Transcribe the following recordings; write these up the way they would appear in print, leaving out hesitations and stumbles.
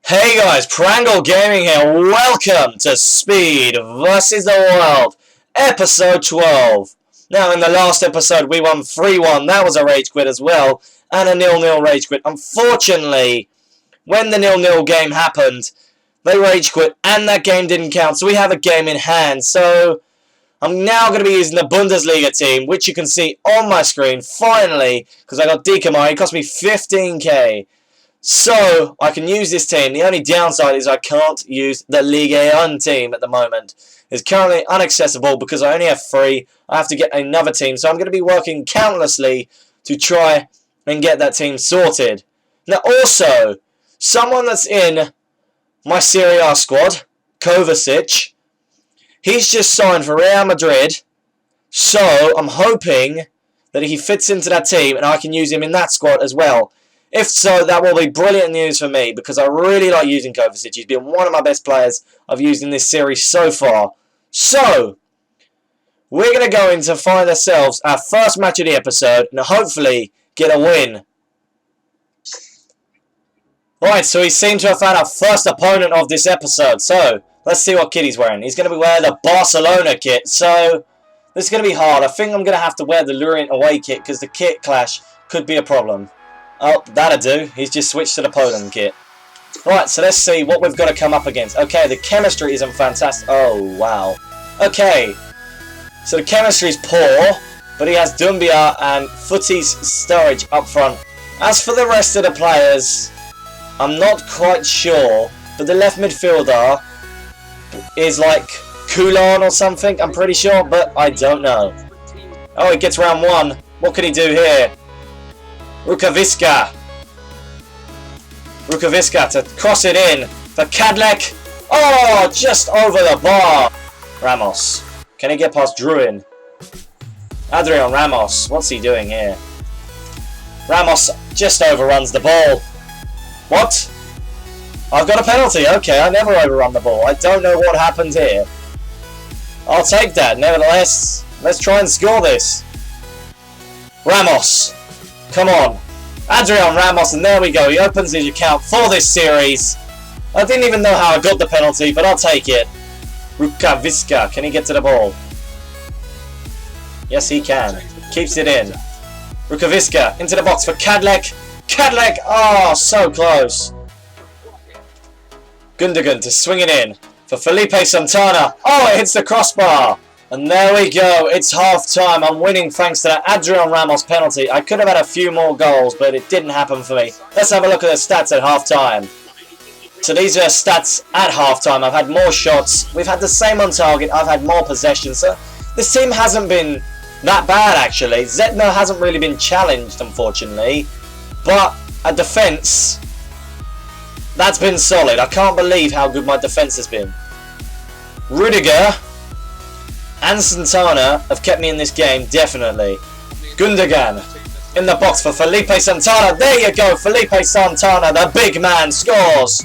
Hey guys, Prangell Gaming here. Welcome to Speed versus the World, episode 12. Now, in the last episode, we won 3-1. That was a rage quit as well, and a 0-0 rage quit. Unfortunately, when the 0-0 game happened, they rage quit, and that game didn't count. So we have a game in hand. So I'm now going to be using the Bundesliga team, which you can see on my screen, finally, because I got Dekamai. It cost me 15k. So, I can use this team. The only downside is I can't use the Ligue team at the moment. It's currently inaccessible because I only have 3. I have to get another team. So, I'm going to be working countlessly to try and get that team sorted. Now, also, someone that's in my Serie A squad, Kovacic, he's just signed for Real Madrid. So, I'm hoping that he fits into that team and I can use him in that squad as well. If so, that will be brilliant news for me because I really like using Kovacic. He's been one of my best players I've used in this series so far. So, we're going to go in to find ourselves our first match of the episode and hopefully get a win. Right, so we seem to have found our first opponent of this episode. So, let's see what kit he's wearing. He's going to be wearing the Barcelona kit. So, this is going to be hard. I think I'm going to have to wear the Lorient away kit because the kit clash could be a problem. Oh, that'll do. He's just switched to the Poland kit. Right, so let's see what we've got to come up against. Okay, the chemistry isn't fantastic. Oh, wow. Okay, so the chemistry is poor, but he has Dumbia and Footy's Sturridge up front. As for the rest of the players, I'm not quite sure, but the left midfielder is like Coulon or something, I'm pretty sure, but I don't know. Oh, he gets round 1. What can he do here? Rukaviska to cross it in for Kadlec. Oh, just over the bar. Ramos. Can he get past Druin? Adrian Ramos. What's he doing here? Ramos just overruns the ball. What? I've got a penalty. Okay, I never overrun the ball. I don't know what happened here. I'll take that. Nevertheless, let's try and score this. Ramos. Come on. Adrian Ramos, and there we go. He opens his account for this series. I didn't even know how I got the penalty, but I'll take it. Rukaviska, can he get to the ball? Yes, he can. Keeps it in. Rukaviska, into the box for Kadlec. Kadlec, oh, so close. Gundogan to swing it in for Felipe Santana. Oh, it hits the crossbar. And there we go, it's half time. I'm winning thanks to that Adrian Ramos penalty. I could have had a few more goals, but it didn't happen for me. Let's have a look at the stats at half time. So these are stats at half time. I've had more shots. We've had the same on target. I've had more possession. So this team hasn't been that bad, actually. Zetner hasn't really been challenged, unfortunately. But at defence, that's been solid. I can't believe how good my defence has been. Rudiger and Santana have kept me in this game, definitely. Gundogan in the box for Felipe Santana. There you go, Felipe Santana, the big man, scores.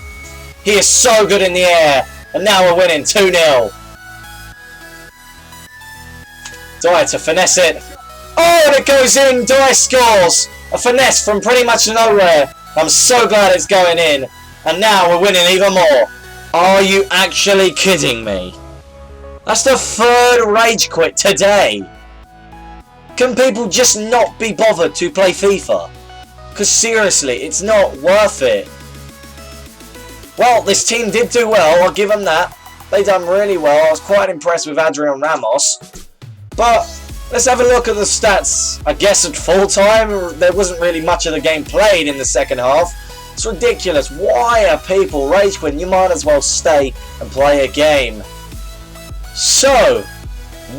He is so good in the air. And now we're winning 2-0. Dye to finesse it. Oh, and it goes in. Dye scores. A finesse from pretty much nowhere. I'm so glad it's going in. And now we're winning even more. Are you actually kidding me? That's the 3rd rage quit today. Can people just not be bothered to play FIFA? Because seriously, it's not worth it. Well, this team did do well, I'll give them that. They done really well. I was quite impressed with Adrian Ramos. But let's have a look at the stats. I guess at full time, there wasn't really much of the game played in the second half. It's ridiculous. Why are people rage quitting? You might as well stay and play a game. So,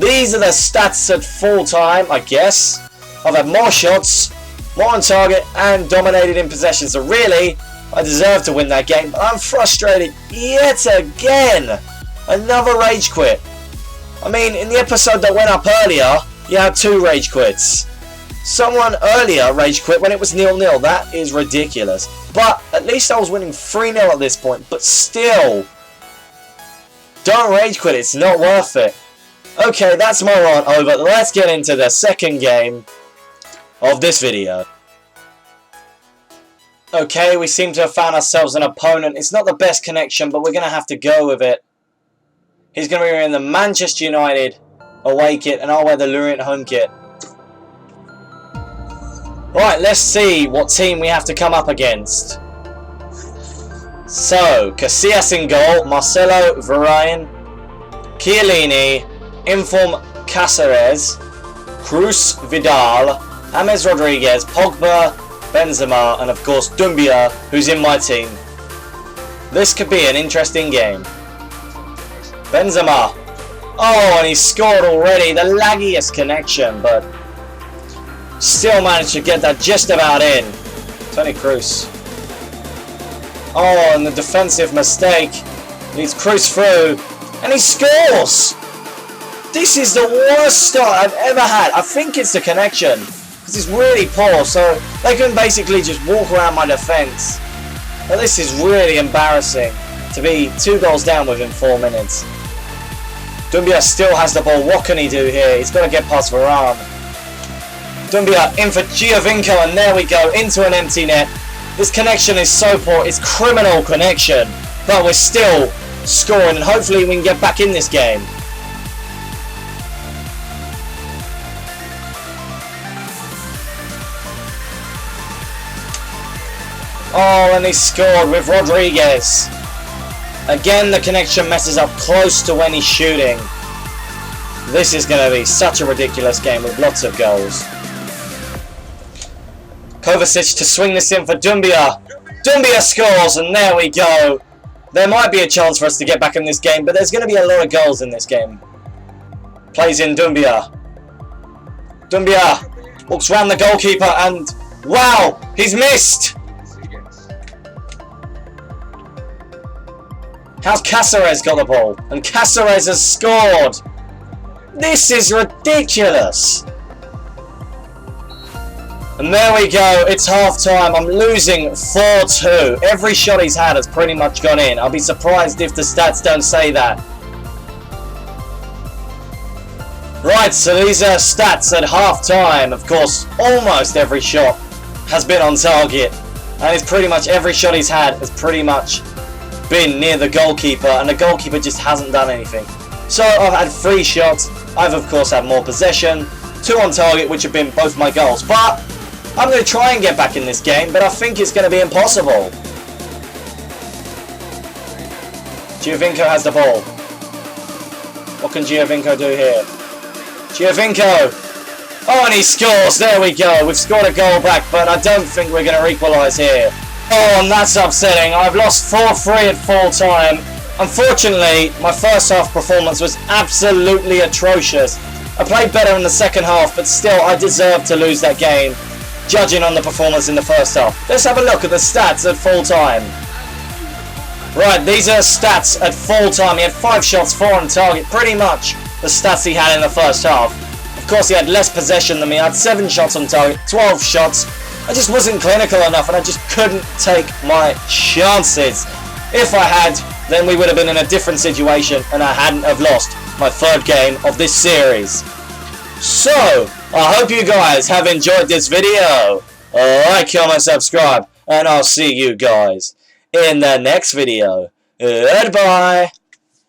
these are the stats at full time, I guess. I've had more shots, more on target, and dominated in possession. So really, I deserve to win that game. But I'm frustrated yet again. Another rage quit. I mean, in the episode that went up earlier, you had 2 rage quits. Someone earlier rage quit when it was 0-0. That is ridiculous. But at least I was winning 3-0 at this point. But still, don't rage quit, it's not worth it. Okay, that's my rant over. Let's get into the second game of this video. Okay, we seem to have found ourselves an opponent. It's not the best connection, but we're going to have to go with it. He's going to be wearing the Manchester United away kit, and I'll wear the Lorient home kit. Right, let's see what team we have to come up against. So, Casillas in goal, Marcelo Varane, Chiellini, Inform Cáceres, Cruz Vidal, James Rodriguez, Pogba, Benzema, and of course Doumbia, who's in my team. This could be an interesting game. Benzema. Oh, and he scored already. The laggiest connection, but still managed to get that just about in. Toni Kroos. Oh, and the defensive mistake leads Kroos through, and he scores! This is the worst start I've ever had. I think it's the connection, because it's really poor, so they can basically just walk around my defence. But this is really embarrassing to be 2 goals down within 4 minutes. Doumbia still has the ball. What can he do here? He's got to get past Varane. Doumbia in for Giovinco, and there we go, into an empty net. This connection is so poor, it's criminal connection, but we're still scoring, and hopefully we can get back in this game. Oh, and he scored with Rodriguez. Again, the connection messes up close to when he's shooting. This is going to be such a ridiculous game with lots of goals. Kovacic to swing this in for Doumbia. Doumbia scores, and there we go. There might be a chance for us to get back in this game, but there's going to be a lot of goals in this game. Plays in Doumbia. Doumbia walks around the goalkeeper, and wow, he's missed. How's Cáceres got the ball? And Cáceres has scored. This is ridiculous. And there we go, it's half time. I'm losing 4-2. Every shot he's had has pretty much gone in. I'll be surprised if the stats don't say that. Right, so these are stats at half time. Of course, almost every shot has been on target. And it's pretty much every shot he's had has pretty much been near the goalkeeper, and the goalkeeper just hasn't done anything. So I've had 3 shots. I've of course had more possession, 2 on target, which have been both my goals. But I'm going to try and get back in this game, but I think it's going to be impossible. Giovinco has the ball. What can Giovinco do here? Giovinco! Oh, and he scores! There we go. We've scored a goal back, but I don't think we're going to equalise here. Oh, and that's upsetting. I've lost 4-3 at full time. Unfortunately, my first half performance was absolutely atrocious. I played better in the second half, but still I deserved to lose that game, judging on the performance in the first half. Let's have a look at the stats at full time. Right, these are stats at full time. He had 5 shots, 4 on target, pretty much the stats he had in the first half. Of course, he had less possession than me. I had 7 shots on target, 12 shots. I just wasn't clinical enough, and I just couldn't take my chances. If I had, then we would have been in a different situation, and I hadn't have lost my 3rd game of this series. So, I hope you guys have enjoyed this video. Like, comment, subscribe, and I'll see you guys in the next video. Goodbye.